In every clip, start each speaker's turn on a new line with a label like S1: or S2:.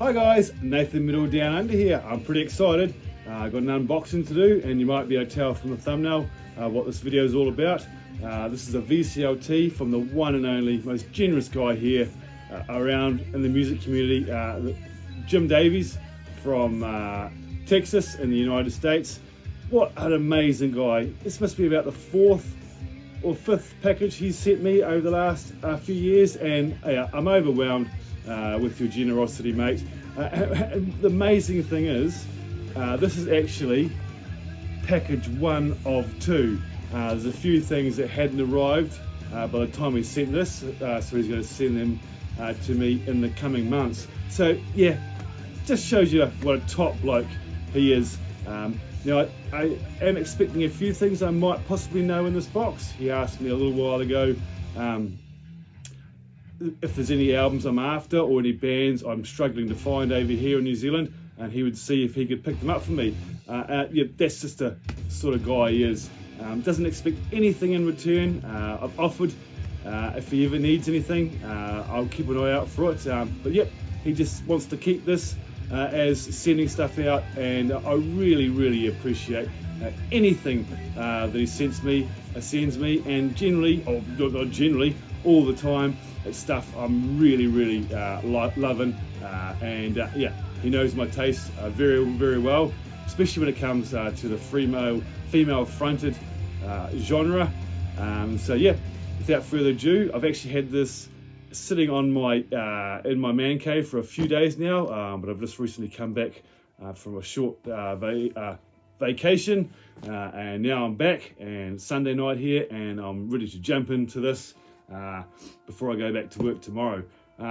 S1: Hi guys, Nathan Middle Down Under here. I'm pretty excited. I've got an unboxing to do, and you might be able to tell from the thumbnail what this video is all about. This is a Vclt from the one and only, most generous guy here around in the music community, Jim Davies from Texas in the United States. What an amazing guy. This must be about the fourth or fifth package he's sent me over the last few years, and I'm overwhelmed with your generosity, mate. The amazing thing is, this is actually package one of two. There's a few things that hadn't arrived by the time he sent this, so he's going to send them to me in the coming months. So yeah, just shows you what a top bloke he is. Now I am expecting a few things I might possibly know in this box. He asked me a little while ago if there's any albums I'm after or any bands I'm struggling to find over here in New Zealand, and he would see if he could pick them up for me. Yeah, that's just the sort of guy he is. Doesn't expect anything in return. I've offered if he ever needs anything, I'll keep an eye out for it. But yep, he just wants to keep this as sending stuff out, and I really appreciate anything that he sends me, and generally, or not generally, all the time, it's stuff I'm really loving, and yeah, he knows my taste very well, especially when it comes to the female fronted genre. So yeah, without further ado, I've actually had this sitting on my in my man cave for a few days now, but I've just recently come back from a short vacation, and now I'm back, and Sunday night here, and I'm ready to jump into this before I go back to work tomorrow.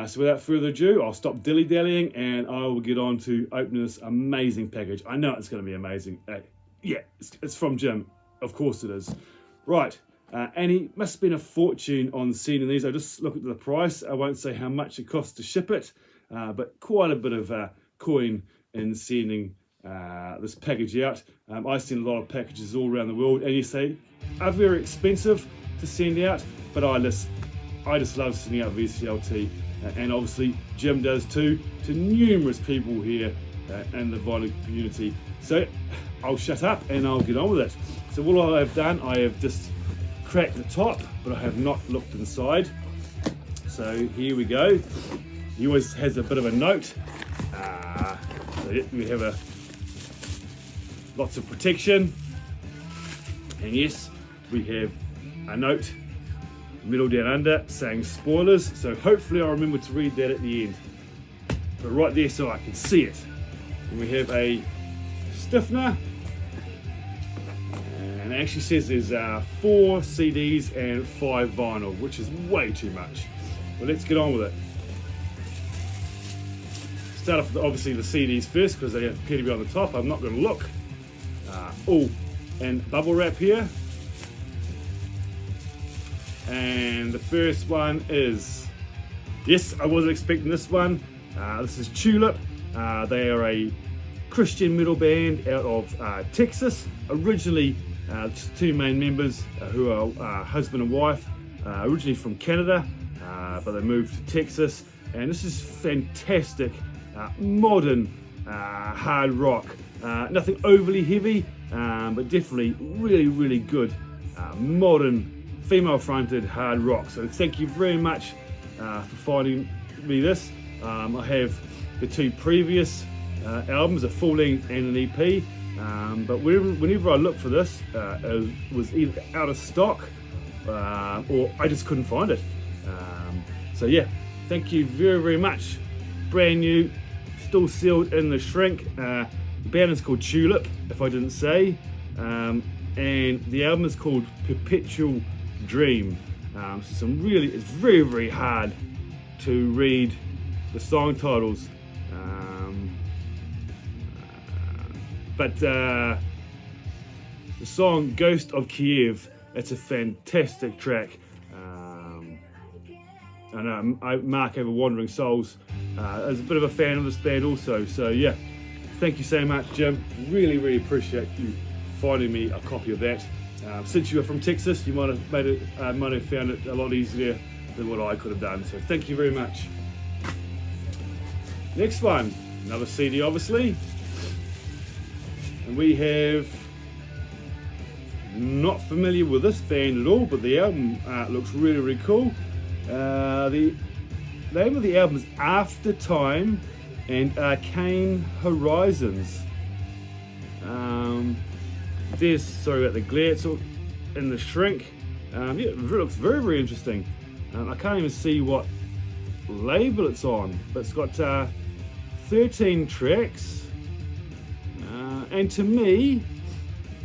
S1: So without further ado, I'll stop dilly-dallying, and I will get on to opening this amazing package. I know it's going to be amazing. Yeah, it's from Jim, of course it is. Right. And he must spend a fortune on sending these. I just looked at the price. I won't say how much it costs to ship it, but quite a bit of coin in sending this package out. I send a lot of packages all around the world, and you say are very expensive to send out, but I just love sending out VCLT, and obviously Jim does too, to numerous people here in the vinyl community. So I'll shut up and I'll get on with it. So what I have done, I have just cracked the top, but I have not looked inside. So here we go. He always has a bit of a note. So we have lots of protection, and yes, we have a note, Middle Down Under, saying spoilers. So hopefully I'll remember to read that at the end. But right there, so I can see it. And we have a stiffener. And it actually says there's 4 CDs and 5 vinyl, which is way too much. But let's get on with it. Start off with obviously the CDs first, because they appear to be on the top. I'm not going to look. Oh, and bubble wrap here. And the first one is, yes, I wasn't expecting this one. This is Tulip. They are a Christian metal band out of Texas. Originally, just 2 main members who are husband and wife, originally from Canada, but they moved to Texas. And this is fantastic, modern hard rock. Nothing overly heavy, but definitely really good modern female fronted hard rock. So thank you very much for finding me this. I have the 2 previous albums, a full length and an EP, but whenever I looked for this, it was either out of stock or I just couldn't find it. So yeah, thank you very much. Brand new, still sealed in the shrink. The band is called Tulip, if I didn't say, and the album is called Perpetual Dream. So it's very hard to read the song titles, but the song Ghost of Kiev, it's a fantastic track. I know Mark over Wandering Souls is a bit of a fan of this band also. So yeah, thank you so much, Jim. Really appreciate you finding me a copy of that. Since you are from Texas, you might have found it a lot easier than what I could have done. So thank you very much. Next one, another CD obviously. And we have, not familiar with this band at all, but the album looks really, really cool. The name of the album is After Time and Arcane Horizons. There's, sorry about the glare, it's all in the shrink. Yeah, it looks very, very interesting. I can't even see what label it's on, but it's got 13 tracks. And to me,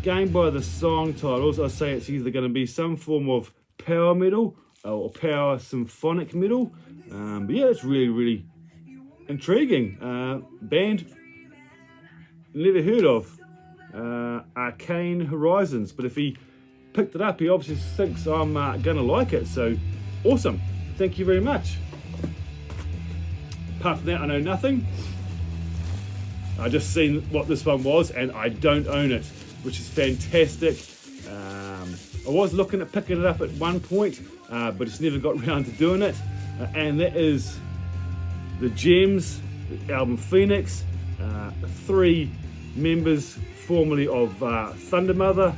S1: going by the song titles, I say it's either going to be some form of power metal or power symphonic metal. But yeah, it's really, really intriguing. Band never heard of, Arcane Horizons. But if he picked it up, he obviously thinks I'm going to like it. So awesome. Thank you very much. Apart from that, I know nothing. I just seen what this one was and I don't own it, which is fantastic. I was looking at picking it up at one point, but just never got around to doing it. And that is the Gems, the album Phoenix, 3 members formerly of Thunder Mother.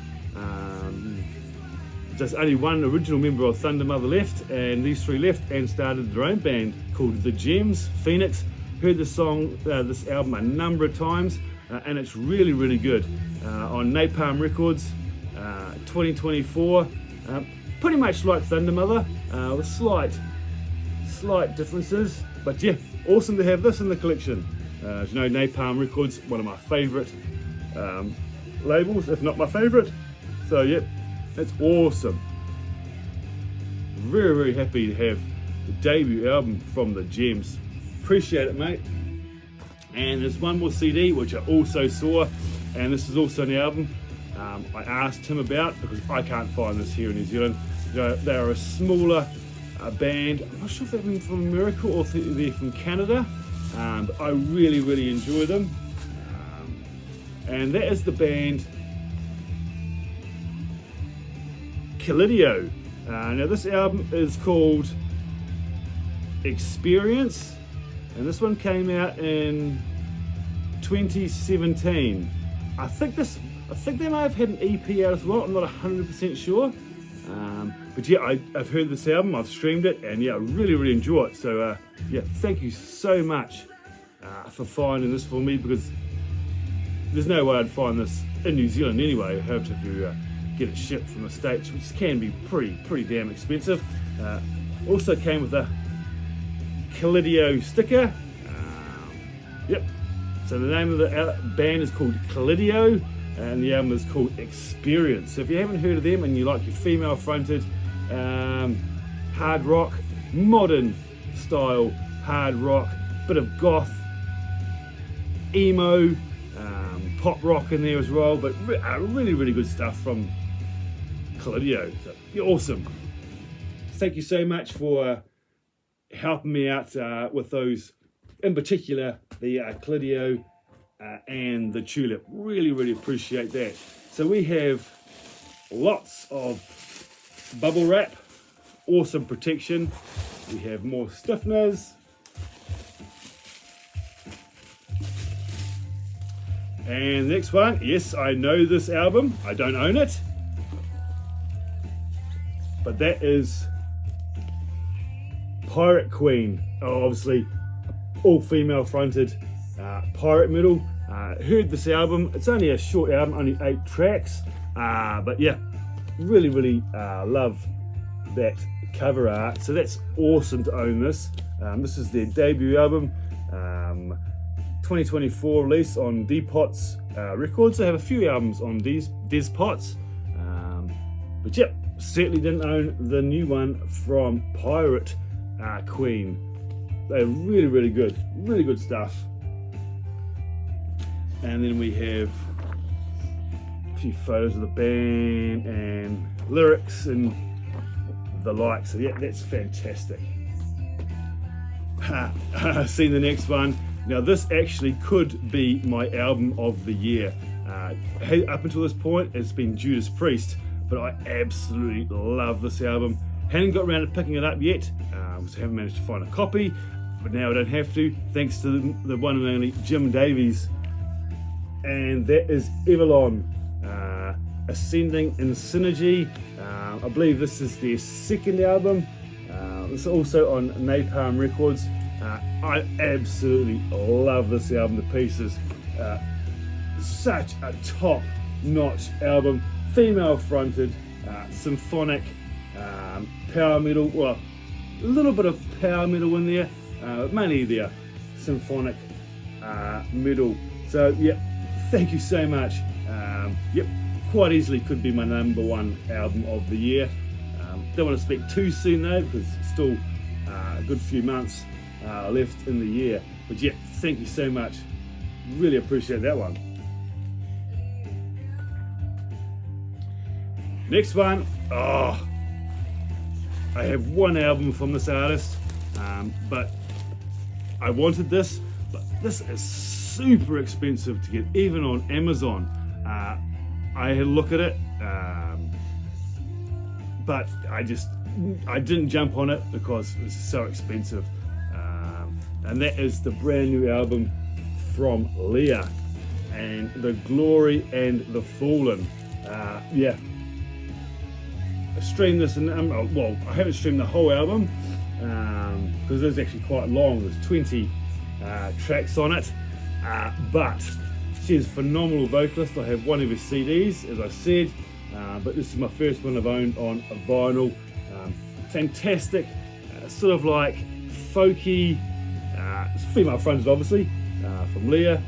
S1: Just only one original member of Thunder Mother left, and these 3 left and started their own band called the Gems, Phoenix. Heard this song, this album a number of times, and it's really, really good. On Napalm Records, 2024. Pretty much like Thunder Mother, with slight differences. But yeah, awesome to have this in the collection. As you know, Napalm Records, one of my favourite labels, if not my favourite. So yeah, it's awesome. Very, very happy to have the debut album from the Gems. Appreciate it, mate. And there's one more CD which I also saw, and this is also an album I asked him about because I can't find this here in New Zealand. They're a smaller band. I'm not sure if they're from America or if they're from Canada, but I really, really enjoy them. And that is the band Calidio. Now this album is called Experience, and this one came out in 2017. I think they might have had an EP out as well. I'm not 100% sure, but yeah, I've heard this album, I've streamed it, and yeah, I really, really enjoy it. So yeah, thank you so much for finding this for me, because there's no way I'd find this in New Zealand anyway. I have to get it shipped from the States, which can be pretty damn expensive. Also came with a Calidio sticker. Yep. So the name of the band is called Calidio, and the album is called Experience. So if you haven't heard of them and you like your female-fronted hard rock, modern style hard rock, bit of goth, emo, pop rock in there as well, but really, really good stuff from Calidio. So you're awesome. Thank you so much for helping me out with those, in particular the Calidio and the Tulip. Really, really appreciate that. So we have lots of bubble wrap, awesome protection. We have more stiffeners. And the next one, yes, I know this album, I don't own it, but that is Pirate Queen. Obviously all female fronted pirate metal. Heard this album, it's only a short album, only 8 tracks, but yeah, really, really love that cover art. So that's awesome to own this. This is their debut album, 2024 release on Depot's Records. They have a few albums on Despot's, but yeah, certainly didn't own the new one from Pirate Queen. They're really, really good stuff. And then we have a few photos of the band and lyrics and the like. So yeah, that's fantastic. Seen the next one. Now this actually could be my album of the year. Up until this point, it's been Judas Priest, but I absolutely love this album. Hadn't got around to picking it up yet, so haven't managed to find a copy. but now I don't have to, thanks to the one and only Jim Davies. And that is Everlon, Ascending in Synergy. I believe this is their second album. It's also on Napalm Records. I absolutely love this album to pieces. Such a top-notch album, female fronted, symphonic, power metal, well, a little bit of power metal in there, mainly their symphonic metal. So yeah, thank you so much. Yep, quite easily could be my #1 album of the year. Don't want to speak too soon though, because it's still a good few months left in the year. But yeah, thank you so much. Really appreciate that one. Next one, I have one album from this artist, but I wanted this, but this is super expensive to get, even on Amazon. I had a look at it, but I didn't jump on it because it was so expensive. And that is the brand new album from Leah, and The Glory and the Fallen. Yeah. I streamed this, and well, I haven't streamed the whole album because it's actually quite long. There's 20 tracks on it, but she's a phenomenal vocalist. I have one of her CDs, as I said, but this is my first one I've owned on a vinyl. Fantastic, sort of like folky, it's female fronted obviously, from Leah,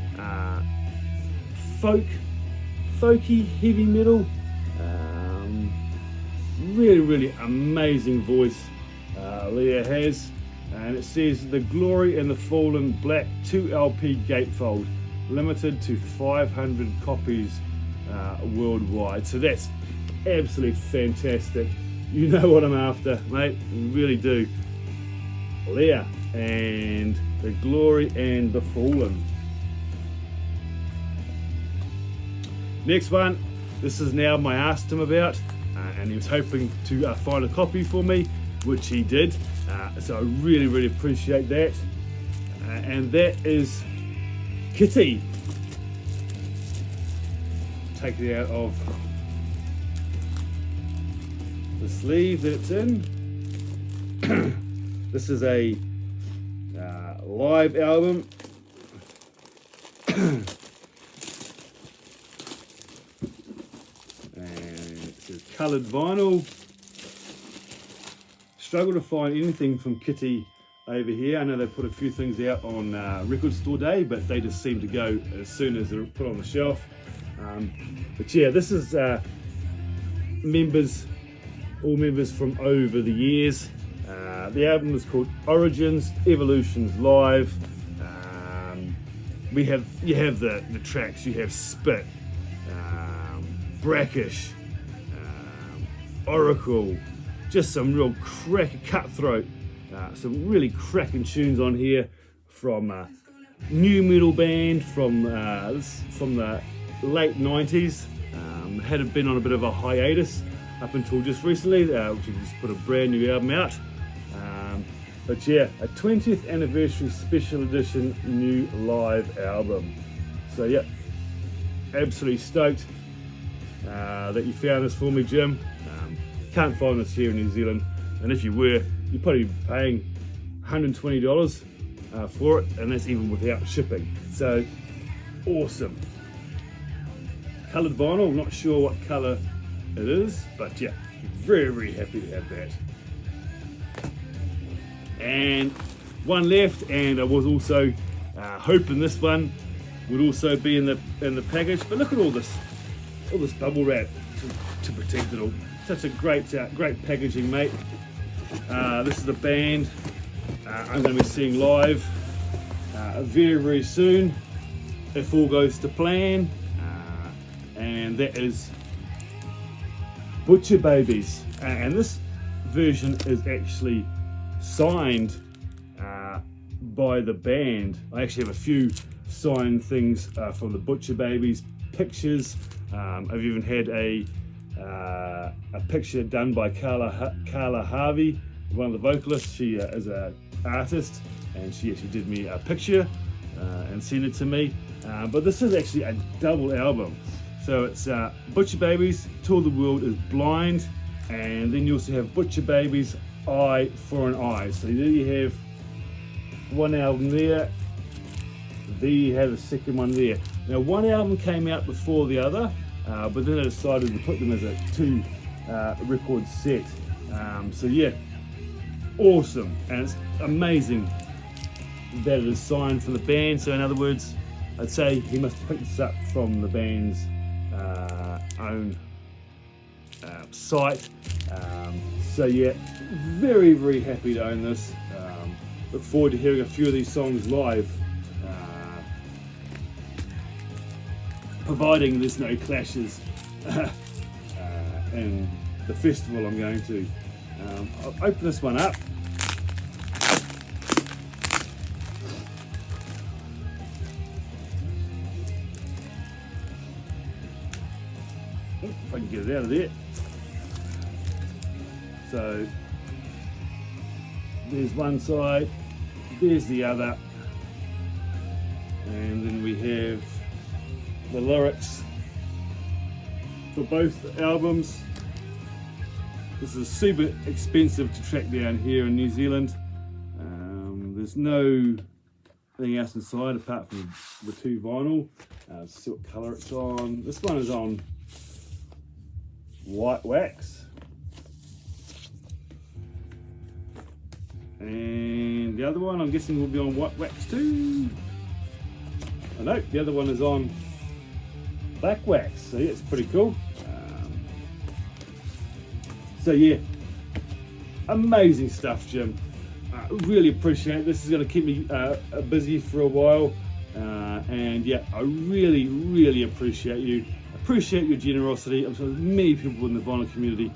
S1: folky heavy metal. Really amazing voice Leah has, and it says The Glory and the Fallen Black 2 LP gatefold, limited to 500 copies worldwide. So that's absolutely fantastic. You know what I'm after, mate, you really do. Leah and The Glory and the Fallen. Next one, this is an album I asked him about, and he was hoping to find a copy for me, which he did. So I really appreciate that. And that is Kitty. Take it out of the sleeve that it's in. This is a live album. Coloured vinyl. Struggle to find anything from Kitty over here. I know they put a few things out on Record Store Day, but they just seem to go as soon as they're put on the shelf. But yeah, this is all members from over the years. The album is called Origins Evolutions Live. You have the tracks. You have Spit, Brackish, Oracle, just some real Cutthroat, some really cracking tunes on here from a new metal band from the late 90s. Had been on a bit of a hiatus up until just recently, which just put a brand new album out. But yeah, a 20th anniversary special edition new live album. So yeah, absolutely stoked that you found this for me, Jim. Can't find this here in New Zealand, and if you were, you'd probably be paying $120 for it, and that's even without shipping. So awesome. Coloured vinyl, not sure what colour it is, but yeah, very happy to have that. And one left, and I was also hoping this one would also be in the package, but look at all this bubble wrap to protect it all. Such a great packaging, mate. This is the band I'm going to be seeing live very soon, if all goes to plan, and that is Butcher Babies, and this version is actually signed by the band. I actually have a few signed things from the Butcher Babies pictures. I've even had a picture done by Carla Harvey, one of the vocalists. She is an artist, and she actually did me a picture and sent it to me. But this is actually a double album. So it's Butcher Babies, Till the World is Blind, and then you also have Butcher Babies, Eye for an Eye. So there you have one album there. There you have the second one there. Now one album came out before the other, but then I decided to put them as a two record set. So yeah, awesome, and it's amazing that it is signed from the band. So in other words, I'd say he must have picked this up from the band's own site. So yeah, very, very happy to own this. Look forward to hearing a few of these songs live, providing there's no clashes in the festival I'm going to. I'll open this one up. If I can get it out of there. So there's one side, there's the other, and then we have the lyrics for both albums. This is super expensive to track down here in New Zealand. There's no anything else inside apart from the two vinyl. Let's see what colour it's on. This one is on white wax, and the other one I'm guessing will be on white wax too. Oh no, the other one is on black wax, so yeah, it's pretty cool. So yeah, amazing stuff, Jim. Really appreciate it. This is going to keep me busy for a while, and yeah, I really, really appreciate you. Appreciate your generosity. I'm sure many people in the vinyl community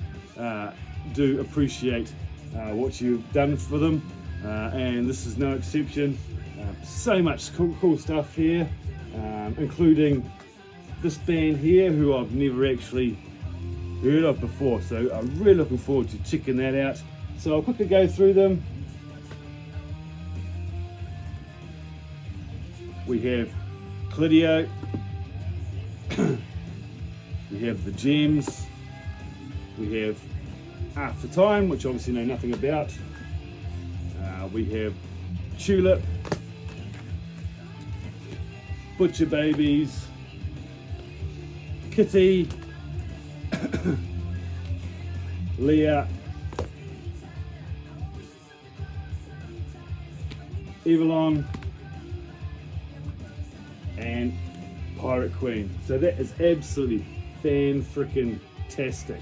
S1: do appreciate what you've done for them, and this is no exception. So much cool stuff here, including this band here, who I've never actually heard of before, so I'm really looking forward to checking that out. So I'll quickly go through them. We have Clidio, we have the Gems, we have After Time, which obviously know nothing about, we have Tulip, Butcher Babies, Kitty, Leah, Evelyn, and Pirate Queen. So that is absolutely fan-frickin-tastic.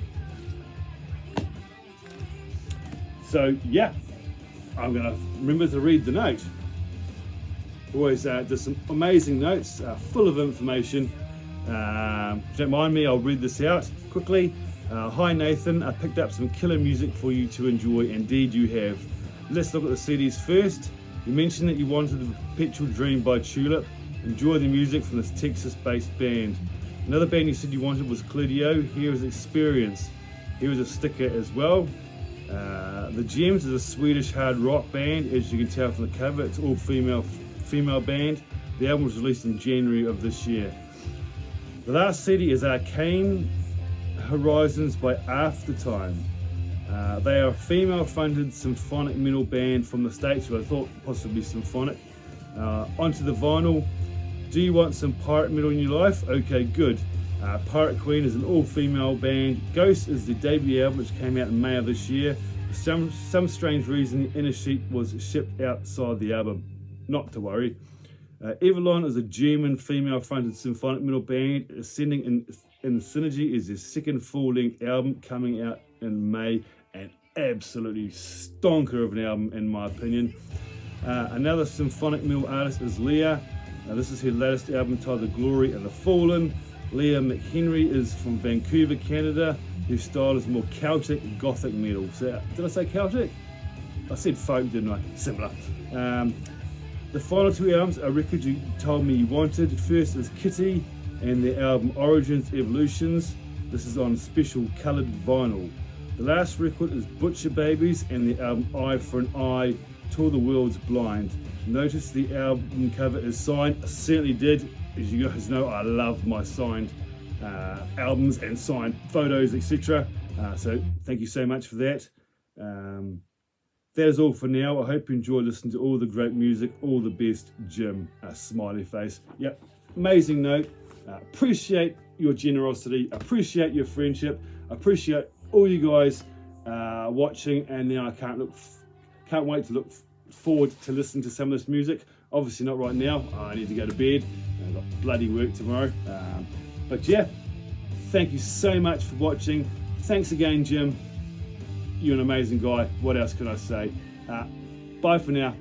S1: So yeah, I'm gonna remember to read the note. Always there's some amazing notes, full of information. If you don't mind me, I'll read this out quickly. Hi Nathan, I picked up some killer music for you to enjoy. Indeed you have. Let's look at the CDs first. You mentioned that you wanted the Perpetual Dream by Tulip. Enjoy the music from this Texas-based band. Another band you said you wanted was Clidio. Here is Experience. Here is a sticker as well. The Gems is a Swedish hard rock band. As you can tell from the cover, it's all female band. The album was released in January of this year. The last CD is Arcane Horizons by After Time. They are a female-fronted symphonic metal band from the States, who I thought possibly symphonic. Onto the vinyl. Do you want some pirate metal in your life? Okay, good. Pirate Queen is an all-female band. Ghost is the debut album, which came out in May of this year. For some strange reason, the inner sheet was shipped outside the album. Not to worry. Evelyn is a German female-fronted symphonic metal band. Ascending in Synergy is their second full-length album, coming out in May. An absolutely stonker of an album, in my opinion. Another symphonic metal artist is Leah. This is her latest album titled The Glory of the Fallen. Leah McHenry is from Vancouver, Canada. Her style is more Celtic Gothic metal. So, did I say Celtic? I said folk, didn't I? Similar. The final two albums are records you told me you wanted. First is Kitty and their album Origins Evolutions. This is on special coloured vinyl. The last record is Butcher Babies and their album Eye for an Eye, Till the World's Blind. notice the album cover is signed. I certainly did. As you guys know, I love my signed albums and signed photos, etc. So thank you so much for that. That is all for now. I hope you enjoy listening to all the great music. All the best, Jim. Smiley face. Yep, amazing note. Appreciate your generosity. Appreciate your friendship. Appreciate all you guys watching. And now I can't wait to look forward to listening to some of this music. Obviously not right now. I need to go to bed. I've got bloody work tomorrow. But yeah, thank you so much for watching. Thanks again, Jim. You're an amazing guy. What else can I say? Bye for now.